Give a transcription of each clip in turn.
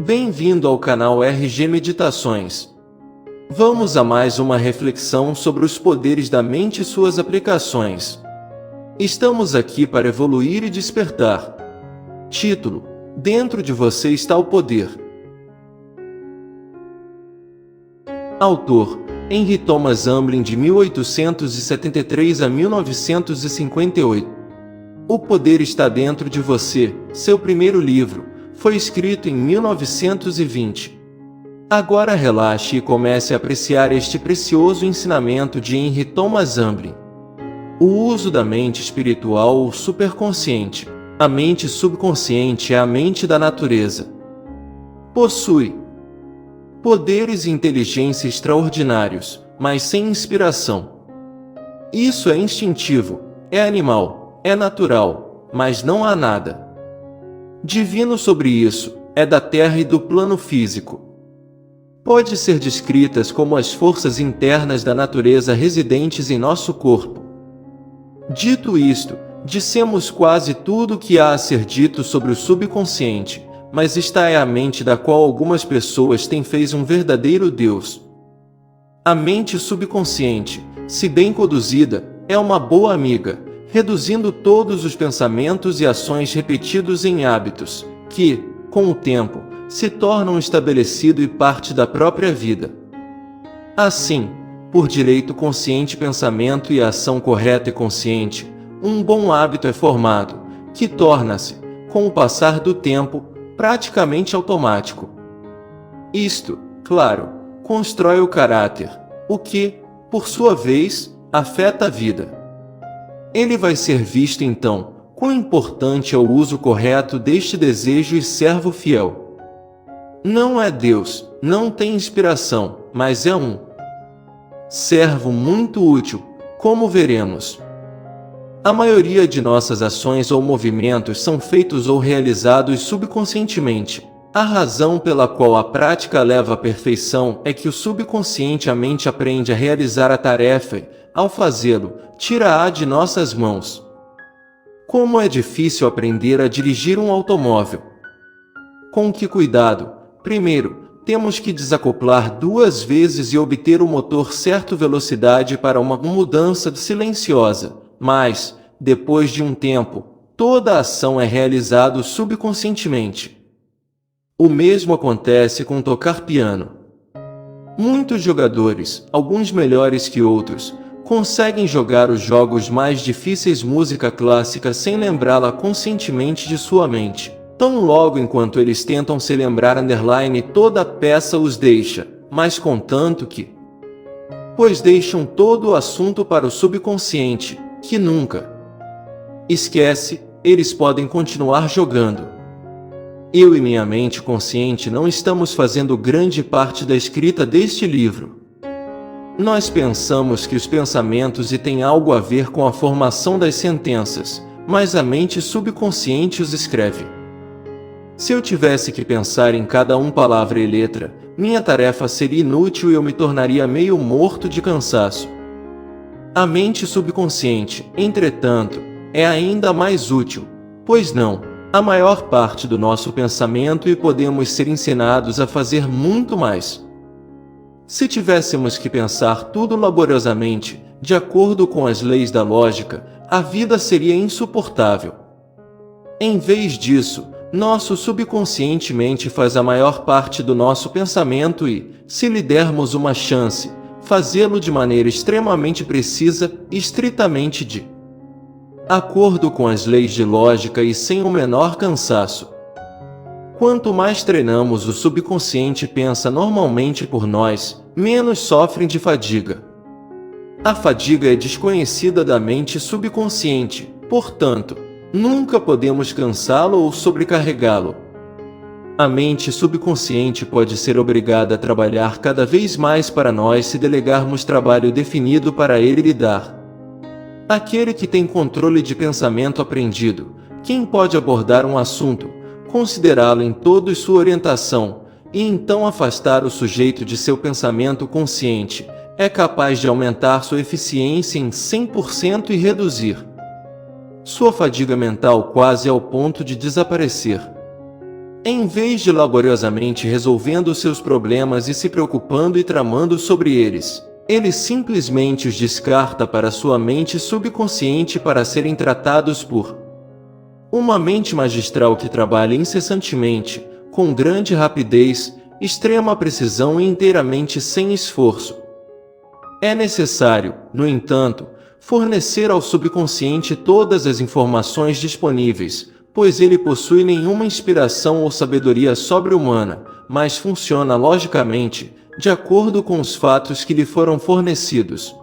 Bem-vindo ao canal RG Meditações. Vamos a mais uma reflexão sobre os poderes da mente e suas aplicações. Estamos aqui para evoluir e despertar. Título: Dentro de você está o poder. Autor: Henry Thomas Hamblin, de 1873 a 1958. O Poder Está Dentro de Você, seu primeiro livro, foi escrito em 1920. Agora relaxe e comece a apreciar este precioso ensinamento de Henry Thomas Hamblin. O uso da mente espiritual ou superconsciente. A mente subconsciente é a mente da natureza. Possui poderes e inteligência extraordinários, mas sem inspiração. Isso é instintivo, é animal, é natural, mas não há nada divino sobre isso, é da terra e do plano físico. Pode ser descritas como as forças internas da natureza residentes em nosso corpo. Dito isto, dissemos quase tudo o que há a ser dito sobre o subconsciente, mas esta é a mente da qual algumas pessoas têm feito um verdadeiro Deus. A mente subconsciente, se bem conduzida, é uma boa amiga, reduzindo todos os pensamentos e ações repetidos em hábitos, que, com o tempo, se tornam estabelecidos e parte da própria vida. Assim, por direito consciente pensamento e ação correta e consciente, um bom hábito é formado, que torna-se, com o passar do tempo, praticamente automático. Isto, claro, constrói o caráter, o que, por sua vez, afeta a vida. Ele vai ser visto então, quão importante é o uso correto deste desejo e servo fiel. Não é Deus, não tem inspiração, mas é um servo muito útil, como veremos. A maioria de nossas ações ou movimentos são feitos ou realizados subconscientemente. A razão pela qual a prática leva à perfeição é que o subconsciente a mente aprende a realizar a tarefa e, ao fazê-lo, tira-a de nossas mãos. Como é difícil aprender a dirigir um automóvel. Com que cuidado? Primeiro, temos que desacoplar 2 vezes e obter o motor certa velocidade para uma mudança silenciosa, mas, depois de um tempo, toda a ação é realizada subconscientemente. O mesmo acontece com tocar piano. Muitos jogadores, alguns melhores que outros, conseguem jogar os jogos mais difíceis música clássica sem lembrá-la conscientemente de sua mente. Tão logo enquanto eles tentam se lembrar toda a peça os deixa, mas contanto que pois deixam todo o assunto para o subconsciente, que nunca esquece, eles podem continuar jogando. Eu e minha mente consciente não estamos fazendo grande parte da escrita deste livro. Nós pensamos que os pensamentos têm algo a ver com a formação das sentenças, mas a mente subconsciente os escreve. Se eu tivesse que pensar em cada palavra e letra, minha tarefa seria inútil e eu me tornaria meio morto de cansaço. A mente subconsciente, entretanto, é ainda mais útil, pois não, a maior parte do nosso pensamento e podemos ser ensinados a fazer muito mais. Se tivéssemos que pensar tudo laboriosamente, de acordo com as leis da lógica, a vida seria insuportável. Em vez disso, nosso subconscientemente faz a maior parte do nosso pensamento e, se lhe dermos uma chance, fazê-lo de maneira extremamente precisa e estritamente de acordo com as leis de lógica e sem o menor cansaço. Quanto mais treinamos o subconsciente pensa normalmente por nós, menos sofrem de fadiga. A fadiga é desconhecida da mente subconsciente, portanto, nunca podemos cansá-lo ou sobrecarregá-lo. A mente subconsciente pode ser obrigada a trabalhar cada vez mais para nós se delegarmos trabalho definido para ele lidar. Aquele que tem controle de pensamento aprendido, quem pode abordar um assunto, considerá-lo em toda sua orientação, e então afastar o sujeito de seu pensamento consciente, é capaz de aumentar sua eficiência em 100% e reduzir sua fadiga mental quase ao ponto de desaparecer. Em vez de laboriosamente resolvendo seus problemas e se preocupando e tramando sobre eles, ele simplesmente os descarta para sua mente subconsciente para serem tratados por uma mente magistral que trabalha incessantemente, com grande rapidez, extrema precisão e inteiramente sem esforço. É necessário, no entanto, fornecer ao subconsciente todas as informações disponíveis, pois ele possui nenhuma inspiração ou sabedoria sobre-humana, mas funciona logicamente, de acordo com os fatos que lhe foram fornecidos.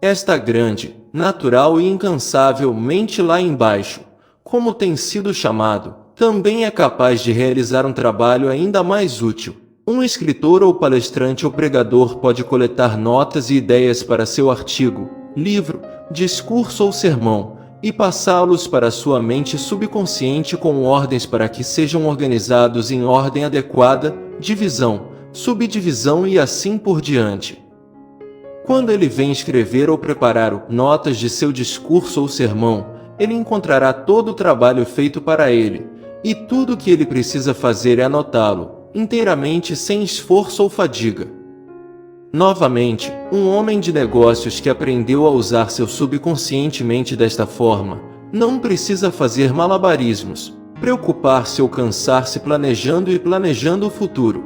Esta grande, natural e incansável mente lá embaixo, como tem sido chamado, também é capaz de realizar um trabalho ainda mais útil. Um escritor ou palestrante ou pregador pode coletar notas e ideias para seu artigo, livro, discurso ou sermão, e passá-los para sua mente subconsciente com ordens para que sejam organizados em ordem adequada, divisão, subdivisão e assim por diante. Quando ele vem escrever ou preparar notas de seu discurso ou sermão, ele encontrará todo o trabalho feito para ele, e tudo o que ele precisa fazer é anotá-lo, inteiramente sem esforço ou fadiga. Novamente, um homem de negócios que aprendeu a usar seu subconscientemente desta forma, não precisa fazer malabarismos, preocupar-se ou cansar-se planejando o futuro.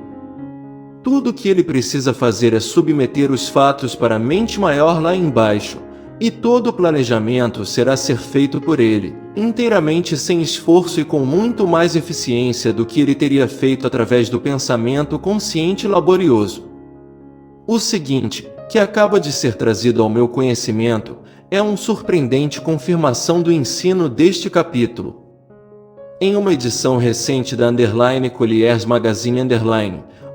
Tudo o que ele precisa fazer é submeter os fatos para a mente maior lá embaixo, e todo o planejamento será ser feito por ele, inteiramente sem esforço e com muito mais eficiência do que ele teria feito através do pensamento consciente e laborioso. O seguinte, que acaba de ser trazido ao meu conhecimento, é uma surpreendente confirmação do ensino deste capítulo. Em uma edição recente da Collier's Magazine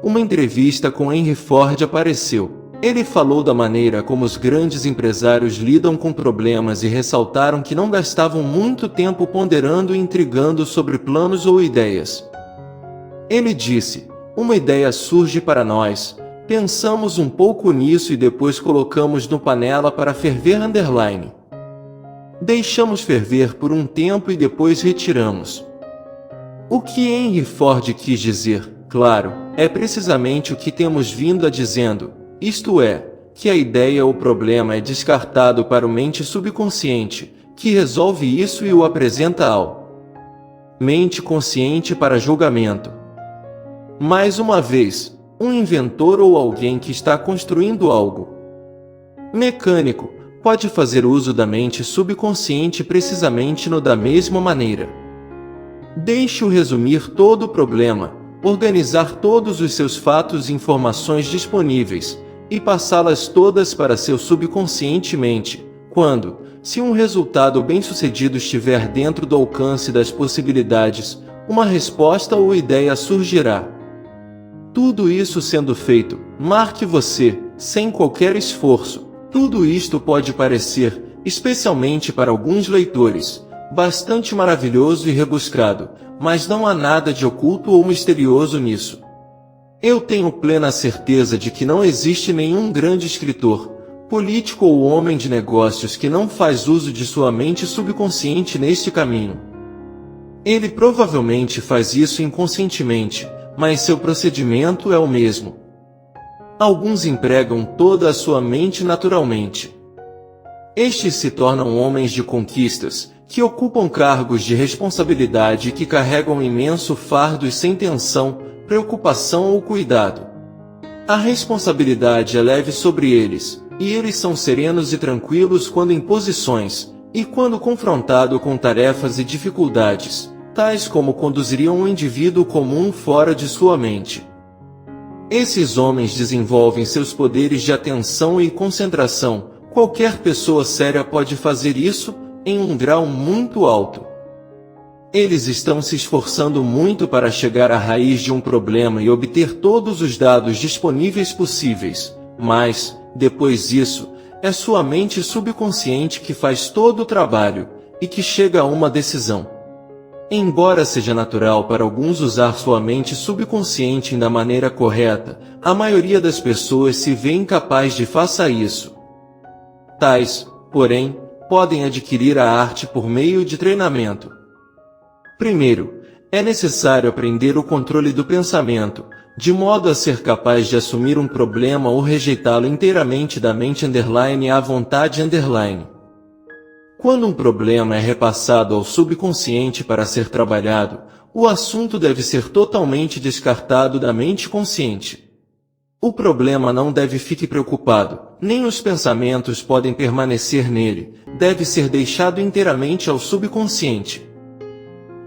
uma entrevista com Henry Ford apareceu. Ele falou da maneira como os grandes empresários lidam com problemas e ressaltaram que não gastavam muito tempo ponderando e intrigando sobre planos ou ideias. Ele disse: uma ideia surge para nós, pensamos um pouco nisso e depois colocamos no panela para ferver Deixamos ferver por um tempo e depois retiramos. O que Henry Ford quis dizer, claro, é precisamente o que temos vindo a dizendo, isto é, que a ideia ou problema é descartado para o mente subconsciente, que resolve isso e o apresenta ao mente consciente para julgamento. Mais uma vez, um inventor ou alguém que está construindo algo mecânico pode fazer uso da mente subconsciente precisamente da mesma maneira. Deixe-o resumir todo o problema, organizar todos os seus fatos e informações disponíveis, e passá-las todas para seu subconscientemente, quando, se um resultado bem-sucedido estiver dentro do alcance das possibilidades, uma resposta ou ideia surgirá. Tudo isso sendo feito, marque você, sem qualquer esforço. Tudo isto pode parecer, especialmente para alguns leitores, bastante maravilhoso e rebuscado, mas não há nada de oculto ou misterioso nisso. Eu tenho plena certeza de que não existe nenhum grande escritor, político ou homem de negócios que não faz uso de sua mente subconsciente neste caminho. Ele provavelmente faz isso inconscientemente, mas seu procedimento é o mesmo. Alguns empregam toda a sua mente naturalmente. Estes se tornam homens de conquistas, que ocupam cargos de responsabilidade e que carregam imenso fardo e sem tensão, preocupação ou cuidado. A responsabilidade é leve sobre eles, e eles são serenos e tranquilos quando em posições, e quando confrontado com tarefas e dificuldades, tais como conduziriam um indivíduo comum fora de sua mente. Esses homens desenvolvem seus poderes de atenção e concentração. Qualquer pessoa séria pode fazer isso, em um grau muito alto. Eles estão se esforçando muito para chegar à raiz de um problema e obter todos os dados disponíveis possíveis, mas, depois disso, é sua mente subconsciente que faz todo o trabalho, e que chega a uma decisão. Embora seja natural para alguns usar sua mente subconsciente da maneira correta, a maioria das pessoas se vê incapaz de fazer isso. Tais, porém, podem adquirir a arte por meio de treinamento. Primeiro, É necessário aprender o controle do pensamento, de modo a ser capaz de assumir um problema ou rejeitá-lo inteiramente da mente à vontade. Quando um problema é repassado ao subconsciente para ser trabalhado, o assunto deve ser totalmente descartado da mente consciente. O problema não deve ficar preocupado, nem os pensamentos podem permanecer nele, deve ser deixado inteiramente ao subconsciente.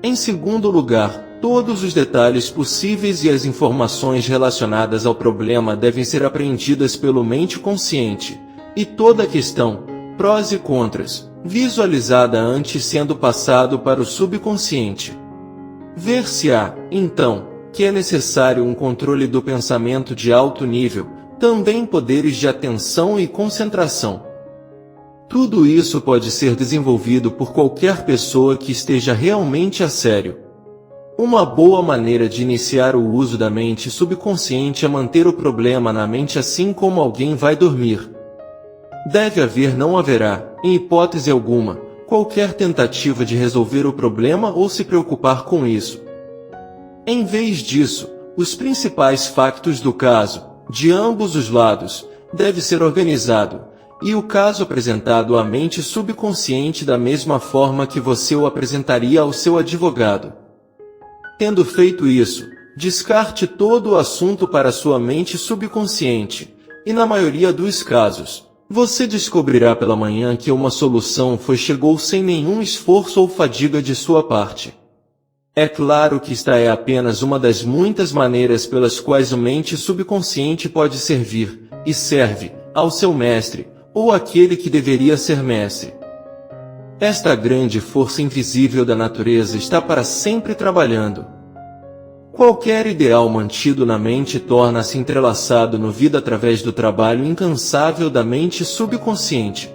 Em segundo lugar, todos os detalhes possíveis e as informações relacionadas ao problema devem ser apreendidas pela mente consciente, e toda a questão, prós e contras, visualizada antes sendo passado para o subconsciente. Ver-se-á, então, que é necessário um controle do pensamento de alto nível, também poderes de atenção e concentração. Tudo isso pode ser desenvolvido por qualquer pessoa que esteja realmente a sério. Uma boa maneira de iniciar o uso da mente subconsciente é manter o problema na mente assim como alguém vai dormir. Deve haver, não haverá, em hipótese alguma, qualquer tentativa de resolver o problema ou se preocupar com isso. Em vez disso, os principais factos do caso, de ambos os lados, deve ser organizado, e o caso apresentado à mente subconsciente da mesma forma que você o apresentaria ao seu advogado. Tendo feito isso, descarte todo o assunto para sua mente subconsciente, e na maioria dos casos, você descobrirá pela manhã que uma solução chegou sem nenhum esforço ou fadiga de sua parte. É claro que esta é apenas uma das muitas maneiras pelas quais a mente subconsciente pode servir, e serve, ao seu mestre, ou aquele que deveria ser mestre. Esta grande força invisível da natureza está para sempre trabalhando. Qualquer ideal mantido na mente torna-se entrelaçado no vida através do trabalho incansável da mente subconsciente.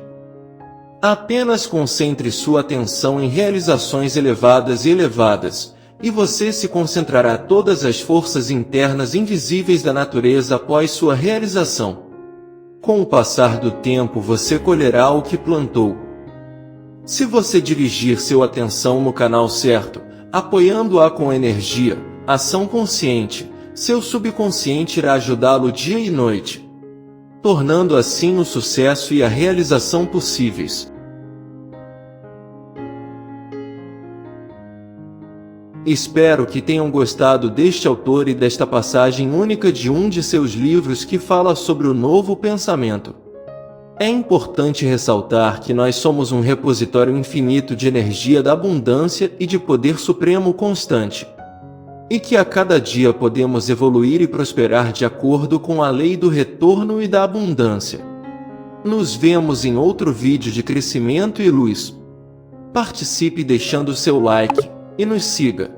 Apenas concentre sua atenção em realizações elevadas, e você se concentrará todas as forças internas invisíveis da natureza após sua realização. Com o passar do tempo você colherá o que plantou. Se você dirigir sua atenção no canal certo, apoiando-a com energia, ação consciente, seu subconsciente irá ajudá-lo dia e noite, tornando assim o sucesso e a realização possíveis. Espero que tenham gostado deste autor e desta passagem única de um de seus livros que fala sobre o novo pensamento. É importante ressaltar que nós somos um repositório infinito de energia da abundância e de poder supremo constante, e que a cada dia podemos evoluir e prosperar de acordo com a lei do retorno e da abundância. Nos vemos em outro vídeo de crescimento e luz. Participe deixando seu like e nos siga.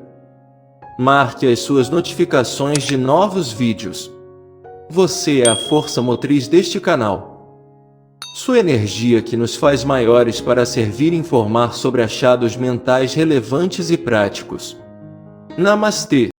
Marque as suas notificações de novos vídeos. Você é a força motriz deste canal. Sua energia que nos faz maiores para servir e informar sobre achados mentais relevantes e práticos. Namastê!